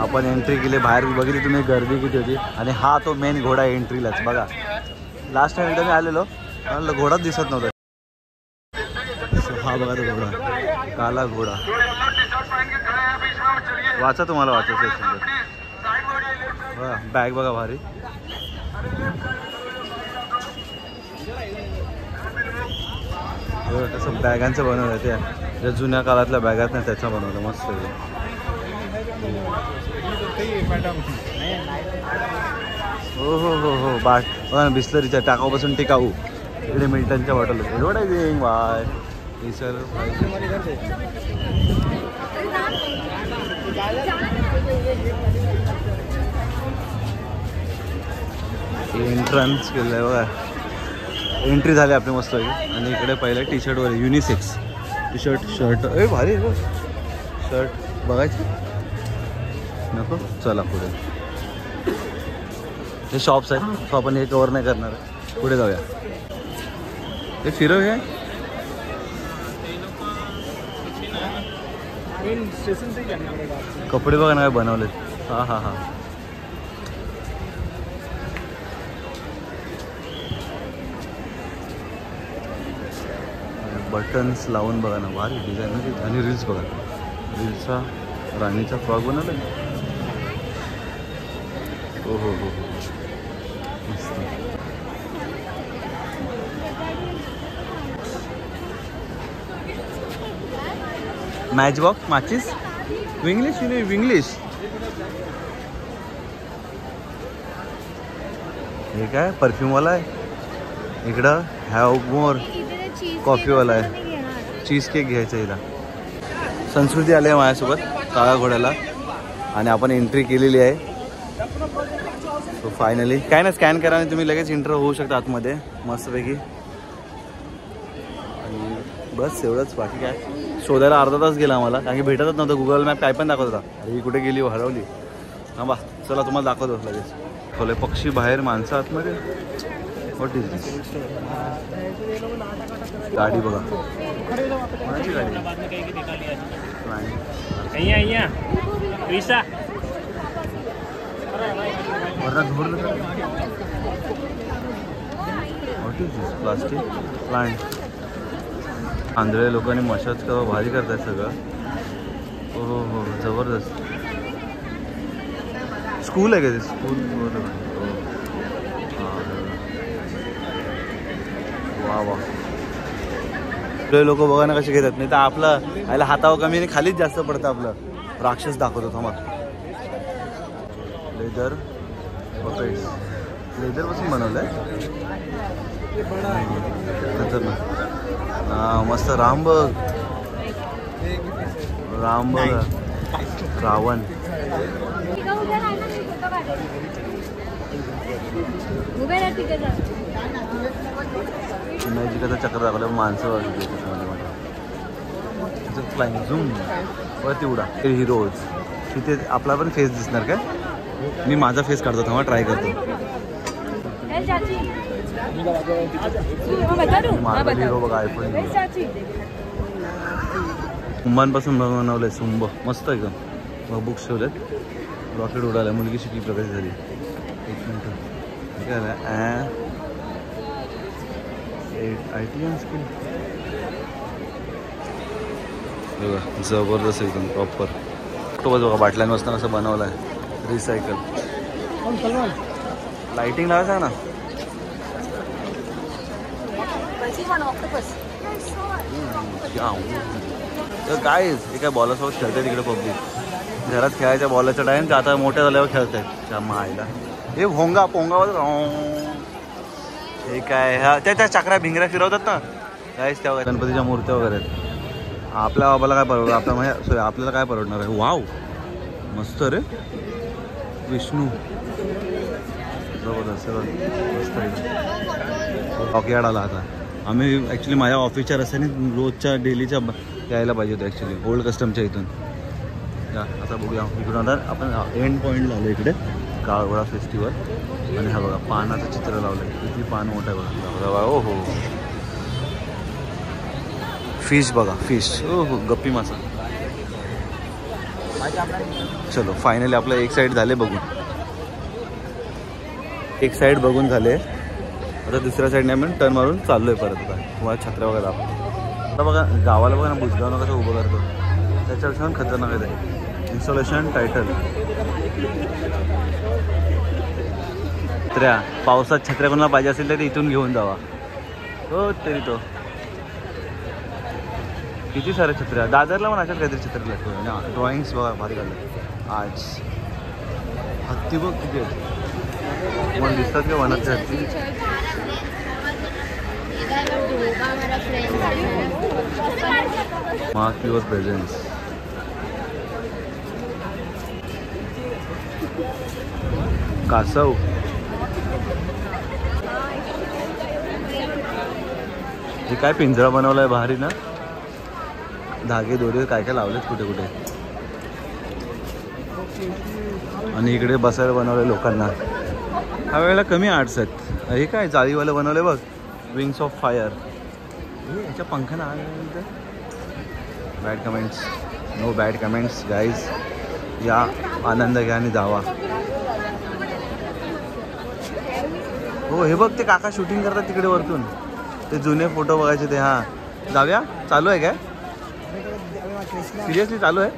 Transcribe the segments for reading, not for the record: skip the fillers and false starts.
आपण एंट्री केली, बाहेर बघितली तुम्ही गर्दी किती होती. आणि हा तो मेन घोडा एंट्रीलाच बघा. लास्ट टाइम एकदा मी आलेलो मला घोडाच दिसत नव्हता. हा बघा तो घोडा, काला घोडा. वाचा तुम्हाला वाचायचं असेल बघा. बॅग बघा भारी. कसं बॅगांचं बनवलं त्या ज्या जुन्या काळातल्या बॅगात ना त्याचा बनवलं मस्त. हो हो हो हो बाट बघा ना, बिस्लरीच्या टाकाऊपासून टिकाऊ. इकडे मिल्टनच्या बॉटल एवढं बाय सर. एंट्रन्स केलं आहे बघा. एंट्री झाली आपली मस्त. आणि इकडे पहिले T शर्टवर unisex T shirt shirt भारी शर्ट बघायचं नको. चला पुढे हे शॉप्स आहेत, सो आपण हे कवर नाही करणार. पुढे जाऊया. हे फिरव हे कपडे बघा ना काय बनवले. हां हां हां बटन्स लावून बघा ना भारी डिझाईन मध्ये. आणि रील्स बघा, रील्सचा राणीचा फ्रॉक बनवला. हो हो हो मस्त. मॅच बॉक्स माचीस विंग्लिश विंग्लिश. हे काय परफ्यूमवाला आहे. इकडं हॅव मोर कॉफीवाला आहे. चीज केक घ्यायचं हिला. संस्कृती आली आहे माझ्यासोबत काळा घोड्याला आणि आपण एंट्री केलेली आहे. सो फायनली काय ना, स्कॅन करा आणि तुम्ही लगेच एंटर होऊ शकता आतमध्ये मस्तपैकी. आणि बस एवढंच, बाकी काय शोधायला अर्धा तास गेला आम्हाला कारण की भेटतच नव्हतं. गुगल मॅप काय पण दाखवत होता. अरे ही कुठे गेली हरवली. हां बा चला तुम्हाला दाखवतो लगेच. खोले पक्षी बाहेर, माणसं आतमध्ये. What is this? गाडी बघा, कोणाची गाडी? What is this? Plastic plant. आंधळे लोकांनी मशाज का भारी करतायत सगळं. हो हो हो जबरदस्त. स्कूल आहे का ते? स्कूल. वा वा. लोक बघा ना कसे घेतात. नाही तर आपलं आयला हातावर कमी आणि खालीच जास्त पडतं. आपलं राक्षस दाखवतो थांबा. लेदर पपेट्स, लेदर पासून बनवलंय. हां मस्त. राम बघ, राम बघ, रावण. मॅजिकाचा चक्र दाखवलं. माणसं फ्लाइंग झूम वरती उडा. हिरोज तिथे आपला पण फेस दिसणार काय? मी माझा फेस काढतो तेव्हा ट्राय करतो. माझा हिरो बघा आयफोन. कुंभांपासून बनवलंय सुंब मस्त एकदम. मग बुक्स ठेवलेत. रॉकेट उडाला. मुलगी शिकली प्रगती झाली. एक मिनटं काय झालं? ITM स्किल बघा जबरदस्त एकदम प्रॉपर. ऑक्टोबस बघा बाटल्यांपासून असं बनवलं आहे. रिसायकल. लाइटिंग लावायचं ना. तर काय हे काय बॉलासोबत खेळतात तिकडे पब्लिक. घरात खेळायच्या बॉलाचा टाइम तर आता मोठ्या झाल्यावर खेळतायत. त्या मायला हे भोंगा पोंगावर. हे काय ह्या त्या चक्रा भिंगऱ्या फिरवतात ना काहीच. त्या गणपतीच्या मूर्त्या वगैरे आहेत. आपल्या बाबाला काय परवडणार? आपल्या म्हणजे सॉरी आपल्याला काय परवडणार आहे? वाव मस्त रे. विष्णू जबरदस्त मस्त. रॉकयार्ड आला आता. आम्ही ॲक्च्युली माझ्या ऑफिसच्या रस्त्याने रोजच्या डेलीच्या यायला पाहिजे होतं ॲक्च्युली ओल्ड कस्टमच्या इथून. या आता बघूया इकडून. आता आपण एंड पॉईंटला आलो इकडे काळगोळा फेस्टिवल. आणि हा बघा पानाचं चित्र लावलं आहे. किती पान मोठं आहे बघा. ओ हो फिश बघा. फिश. हो हो गप्पी मासा. चलो फायनली आपलं एक साईड झाले बघून, एक साईड बघून झाले. आता दुसऱ्या साईडने आम्ही टर्न मारून चाललोय परत. आता तुम्हाला छत्र्या वगैरे दाखवतो. आता बघा गावाला बघा ना बुजगावनं कसं उभं करतो, त्याच्यापेक्षा खतरनाक आहे ते. Installation title. छत्र्या पावसात छत्र्या कोणाला पाहिजे असेल तर इथून घेऊन जावा. हो तरी तो किती साऱ्या छत्र्या. दादरला पण अशाच काहीतरी छत्री लागतो. ड्रॉइंग्स बघा भारी काढलं आज. हत्ती बघ किती आहेत, मला दिसतात का वनातल्या हत्ती. Mark your presence. कासव. हे काय पिंजरा बनवलाय भारी ना. धागे दोरे काय काय लावलेत कुठे कुठे. आणि इकडे बसायला बनवलंय लोकांना. ह्या वेळेला कमी आर्ट्स आहेत. हे काय जाळीवालं बनवलंय बघ, विंग्स ऑफ फायर. याच्या पंखाना आल्यानंतर bad comments, no bad comments guys. या आनंद घ्या आणि जावा. हो हे बघ ते काका शूटिंग करतात तिकडे वरतून. ते जुने फोटो बघायचे ते. हां जाऊया. चालू आहे काय सिरियसली चालू आहे.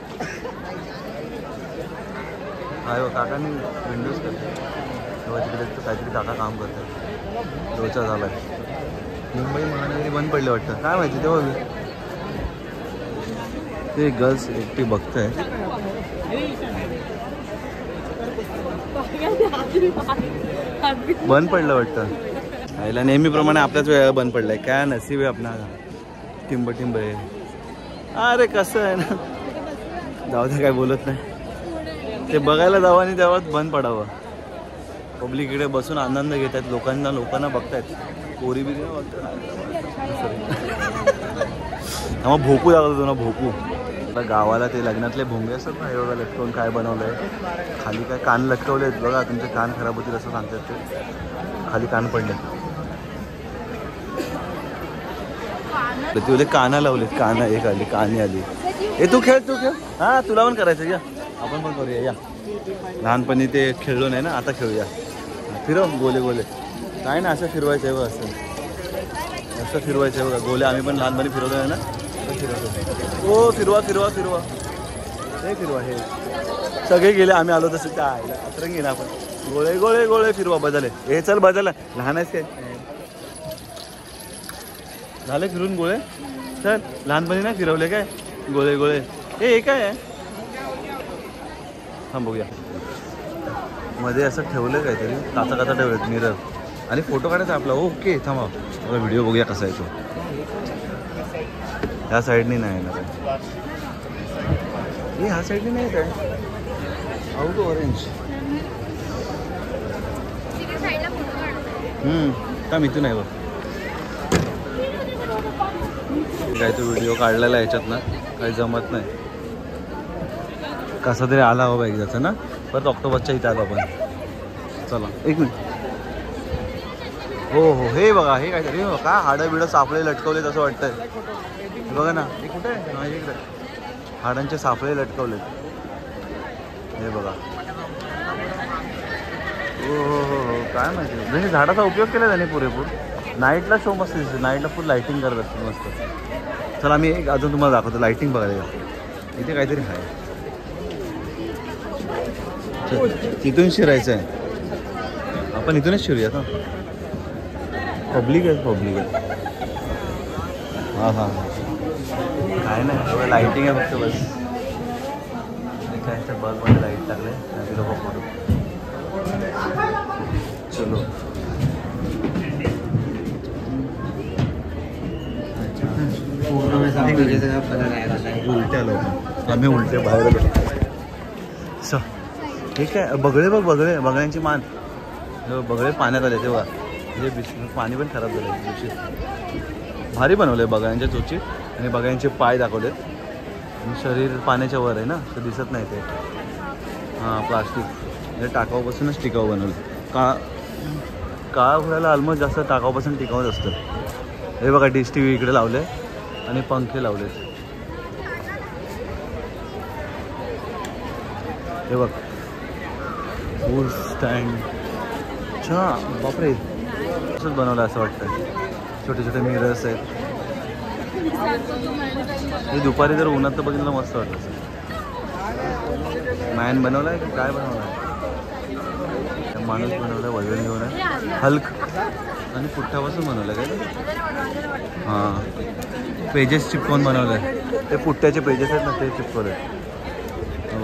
हो काकांनी विंडोज करते तेव्हा तिकडे काहीतरी काका काम करतात. रोचा झाला आहे. मुंबई महानगरी बंद पडले वाटतं, काय माहिती. तेव्हा मी ते गर्ल्स एकटी बघताय. बंद पडलं वाटतं. आईला नेहमीप्रमाणे आपल्याच वेळेला बंद पडलाय. काय नसीब आहे आपला. टिंब टिंब आहे. अरे कसं आहे ना. जाऊ दे काय बोलत नाही. ते बघायला जावं आणि तेव्हाच बंद पडावं. पब्लिक इकडे बसून आनंद घेत आहेत. लोकांना बघतायत. पोरी बी बघतात. मग भोकू दाखवतो ना भोकू. आता गावाला ते लग्नातले भोंगे असतात ना, हे बघा लटकवून काय बनवलंय. खाली काय कान लटकवले आहेत बघा. तुमचे कान खराब होतील असं सांगतात ते. खाली कान पडले. तुले काना लावलेत. काना एक आली, कानी आली. हे तू खेळ तू खेळ. हां तुला पण करायचं. या आपण पण करूया. या लहानपणी ते खेळलो नाही ना, आता खेळूया. फिरव गोले गोले. काय ना असं फिरवायचं आहे बघ. असं फिरवायचं आहे बघा गोले. आम्ही पण लहानपणी फिरवलो आहे ना, फिरवतो. हो फिरवा फिरवा फिरवा. हे फिरवा. हे सगळे गेले, आम्ही आलो तसं काय अतरंगी ना आपण. गोळे गोळे गोळे फिरवा. बदले हे चल बदल. लहान आहेस काय. झाले फिरून गोळे. चल लहानपणी नाही फिरवले काय गोळे गोळे. हे काय आहे. थांब बघूया. मध्ये असं ठेवलं काहीतरी काचा काचा ठेवलेत मिरर. आणि फोटो काढायचा आपला. ओके थांबा व्हिडिओ बघूया कसा आहे तो. ह्या साईडनी नाही ना काय. हे ह्या साईडनी नाही काय. Out orange. थांब इथून आहे बघ. काय तो व्हिडिओ काढलेला ह्याच्यात ना, काही जमत नाही. कसा तरी आला हवा एकदाचा ना. परत ऑक्टोबरच्या इथे आलो आपण. चला एक मिनिट. हो हो हे बघा. हे काहीतरी का हाडं बिडं सापळे लटकवलेत असं वाटतंय. बघा ना हे कुठे आहे. इकडे हाडांचे सापळे लटकवलेत. हे बघा. हो हो हो हो काय माहिती. म्हणजे झाडाचा उपयोग केला त्याने पुरेपूर. नाईटला शो मस्त दिसते. नाईटला फुल लाईटिंग करत असते मस्त. चला आम्ही एक अजून तुम्हाला दाखवतो लाईटिंग बघायला. इथे काहीतरी आहे. तिथून शिरायचं आहे. आपण इथूनच शिरूया ना. पब्लिक आहे पब्लिक आहे. हां हां काय नाही लाईटिंग आहे फक्त बस. काय बल्बमध्ये लाईट टाकले आणि लोक फोटो. चलो उलटे आलो आम्ही. उलटे बाहेर आलो. स ठीक आहे. बगळे बघ. बगळ्यांची मान. बगळे पाण्यात आले तेव्हा. म्हणजे पाणी पण खराब झालं. दूषित. भारी बनवलं आहे बगळ्यांच्या चोची. आणि बगळ्यांचे पाय दाखवलेत. आणि शरीर पाण्याच्या वर आहे ना, तर दिसत नाही ते. हां प्लास्टिक म्हणजे टाकाऊपासूनच टिकाऊ बनवलं. काळा घोड्याला ऑलमोस्ट जास्त टाकाऊपासून टिकाऊच असतं. हे बघा डिश टी व्ही इकडे लावले आणि पंखे लावलेत. हे बघ फूड स्टँड. अच्छा बापरे, असंच बनवलं असं वाटतं. छोटे छोटे मिरर्स आहेत. हे दुपारी जर उन्हात तर बघितलं मस्त वाटतं. मॅन बनवला आहे की काय बनवलं आहे? माणूस बनवला आहे, वजन घेऊन आहे. हल्क आणि पुठ्ठापासून बनवलं काय? हां, पेजेस चिपकवून बनवलं आहे. ते पुठ्ठ्याचे पेजेस आहेत ना, ते चिपकवले. हो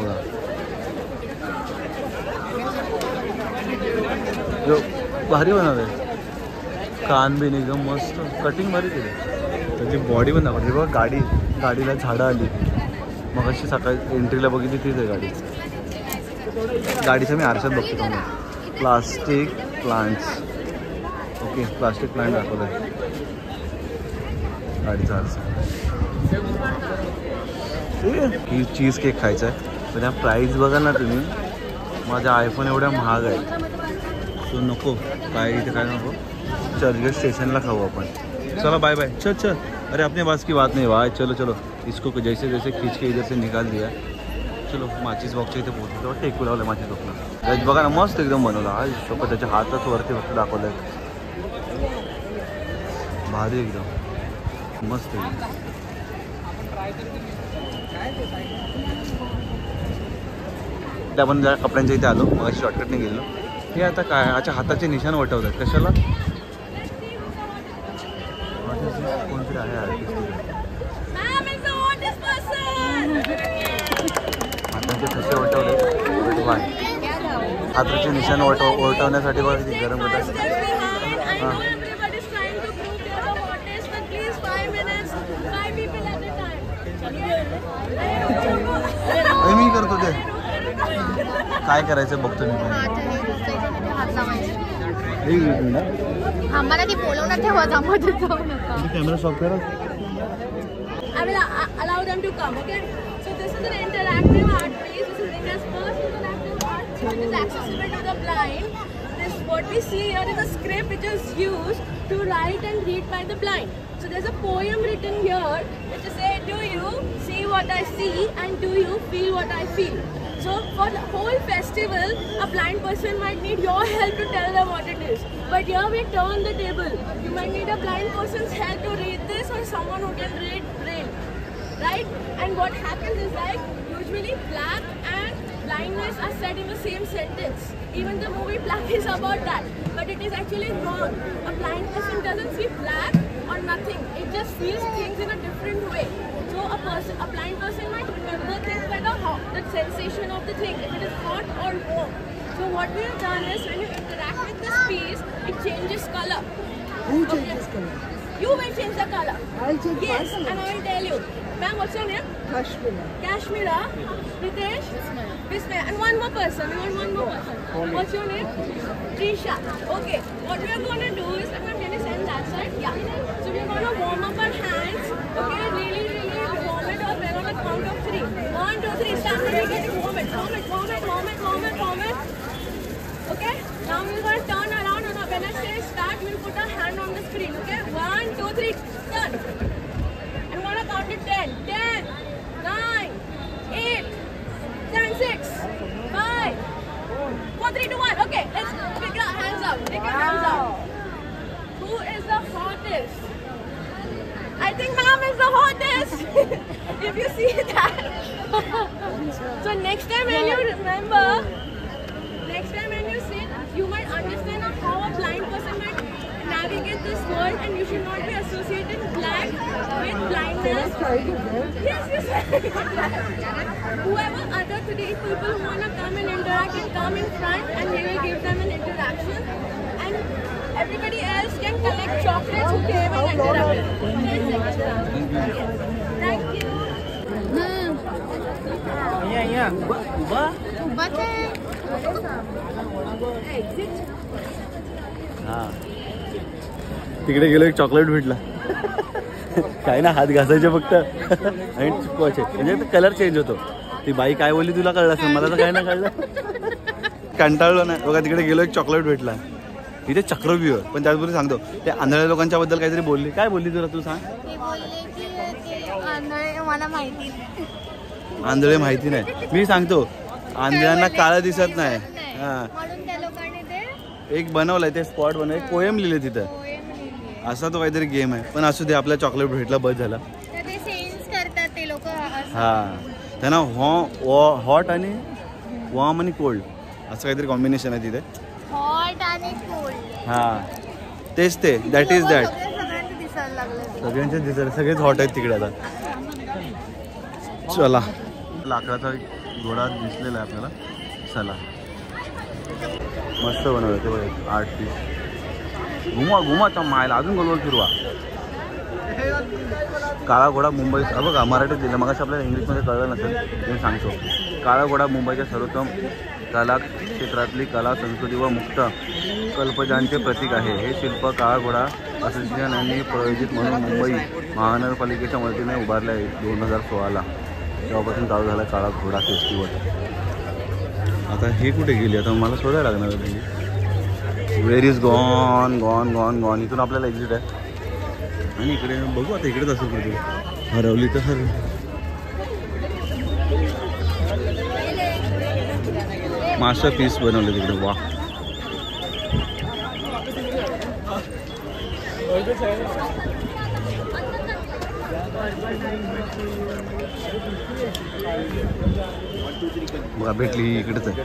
जो भारी बनवलं आहे. कान बिन एकदम मस्त, कटिंग भारी केली. त्याची बॉडी पण दाखवली बघ. गाडीला झाडं आली. मग अशी सकाळी एंट्रीला बघितली तीच आहे गाडी. गाडीचं मी आरशात बघतो तुम्ही. Plastic plants. Okay, plastic plant दाखवलं आहे गाडीचा आरसा. की चीज केक खायचा आहे. पण त्या प्राईस बघा ना तुम्ही. माझा आयफोन एवढ्या महाग आहे. तो नको काय, इथे काय नको. चर्चगेट स्टेशनला खाऊ आपण. चला बाय बाय. चल चल. अरे अपने पास की बात नहीं भाई. चलो चलो, इसको जैसे जैसे खींच के इधर से निकाल दिया. चलो माचीस बॉक्सच्या इथे पोहोचलो तेव्हा टेकू लावलं माचीस बॉक्सला. गज बघा ना, मस्त एकदम बनवला. हा सोबत त्याच्या हातच वरती फक्त दाखवलं. भारी एकदम मस्त एकदम. त्या आपण जरा कपड्यांच्या इथे आलो. मग शॉर्टकटने गेलो. हे आता काय, अच्छा हाताचे निशाण वटवतात कशाला? कोणतरी आहे हाताचे कसे वटवले. हाताचे निशाण वटवण्यासाठी बघा किती गरम होतात. हां, मी करतो ते. काय करायचं बघतो मी. आम्हाला ती बोलवणार तेव्हा जमत कॅमेरा स्टॉप करा. I will allow them to come, okay? So this is an interactive art piece. This is India's first interactive art piece which is accessible to the blind. This, what we see here is a script which is used to write and read by the blind. So there's a poem written here which is say, do you see what I see and do you feel what I feel? So for the whole festival, a blind person might need your help to tell them what it is. But here we turn the table. You might need a blind person's help to read this or someone who can read braille, right? And what happens is like usually black and blindness are said in the same sentence. Even the movie Black is about that. But it is actually wrong. A blind person doesn't see black or nothing. It just feels things in a different way. So a blind person might remember things by the sensation of the thing, if it is hot or warm. So what we have done is when you interact with this piece, it changes color. Who changes color? You will change the color. I'll change Yes, my color. and I will tell you. Ma'am, what's your name? Kashmir. Kashmira. Ritesh? Vismaya. And one more person. We want one more person. What's your name? Trisha. Okay. What we are going to do is, ma'am, can you send that side? Yeah. So we are going to warm up our hands. Okay. Really, really warm it up. We're on a count of 3. 1, 2, 3. Start. We're going to warm it. Warm it. Warm it. Warm it. Warm it. Warm it. Okay. Now we're going to turn around. And when I say start, we'll put our hand on the screen. Okay. 1, 2, 3. Turn. I'm going to count it 10. 10, 9, 8, 7, 6, 5, 4, 3, 2, 1. Okay, let's pick our hands up. Take your hands up. Who is the hottest? I think ma'am is the hottest. If you see that. So next time when you remember, next time when you sit, you might understand how a blind person might navigate this world, and you should not be associating black with blindness. Yes, yes. Whoever other 3 people who want to come and interact can come in front and we will give them an interaction. And everybody else can collect chocolates who came and interacted. Thank you. हां, तिकडे गेलो एक chocolate भेटला. काय ना, हात घासायचे फक्त आणि चुकवायचे, म्हणजे कलर चेंज होतो. ती बाई काय बोलली तुला कळलं असेल, मला तर काय ना कळलं. कंटाळलो नाही बघा. तिकडे गेलो एक चॉकलेट भेटला. इथे चक्रव्यूह, पण त्याचबरोबर सांगतो त्या आंधळ्या लोकांच्या बद्दल काहीतरी बोलली. काय बोलली तुला, तू सांग. मला माहिती आंधळे माहिती नाही. मी सांगतो आंध्यांना काळं दिसत नाही. हा म्हणून त्या लोकांनी ते एक बनवलंय ते स्पॉट बनवलंय पोएम लिहिले तिथं. पोएम लिहिली. असा तो काहीतरी गेम आहे. पण असू दे आपल्या चॉकलेट भेटला बस झाला. तर ते सेन्स करतात ते लोक. हा त्यांना हॉट आणि वॉर्म आणि कोल्ड असं काहीतरी कॉम्बिनेशन आहे तिथे. हॉट आणि कोल्ड. हा तेच ते दॅट इज दॅट. सगळ्यांचं दिसायला लागलं. सगळ्यांचे दिसायला सगळेच हॉट आहेत तिकडे आता. चला लाकडाचा घोडा दिसलेला आहे आपल्याला. चला मस्त बनवलं ते बघा 8 पीस. घुमा मायला अजून गोलगोल फिरवा. काळा घोडा मुंबई बघा मराठीत दिलं मग आपल्याला इंग्लिशमध्ये कळलं नसेल मी सांगतो. काळा घोडा मुंबईच्या सर्वोत्तम कला क्षेत्रातली कला संस्कृती व मुक्त कल्पजांचे प्रतीक आहे. हे शिल्प काळा घोडा असोसिएशन यांनी प्रायोजित म्हणून मुंबई महानगरपालिकेच्या वतीने उभारले आहे 2016ला. तेव्हापासून चालू झाला काळा घोडा फेस्टिवल. आता हे कुठे गेली आता मला शोधायला लागणार आहे. Where is gone gone gone gone. इथून आपल्याला एक्झिट आहे आणि इकडे बघू आता इकडेच असेल कुठे हरवली तर हर. मास्टर पीस बनवले तिकडे. वा बघा भेटली इकडेच आहे.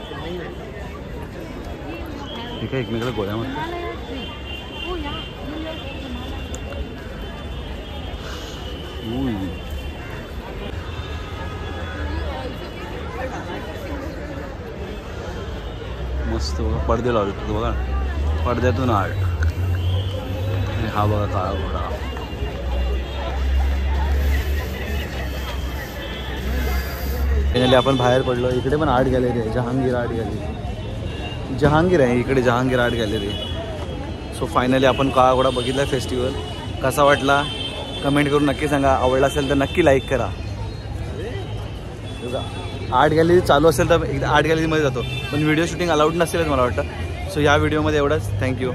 हे काय एकमेकाला गोळ्यामध्ये मस्त बघा पडदे लावले बघा पडद्यातून आर्ट. हा बघा काळा घोडा. फायनली आपण बाहेर पडलो. इकडे पण आर्ट गॅलरी आहे. Jahangir art gallery. जहांगीर आहे इकडे. Jahangir art gallery. So finally आपण काळा घोडा बघितला फेस्टिवल. कसा वाटला कमेंट करून नक्की सांगा. आवडला असेल तर नक्की लाईक करा. आर्ट गॅलरी चालू असेल तर एकदा आर्ट गॅलरीमध्ये जातो पण व्हिडिओ शूटिंग अलाउड नसेलच मला वाटतं. सो या व्हिडिओमध्ये एवढंच. थँक्यू.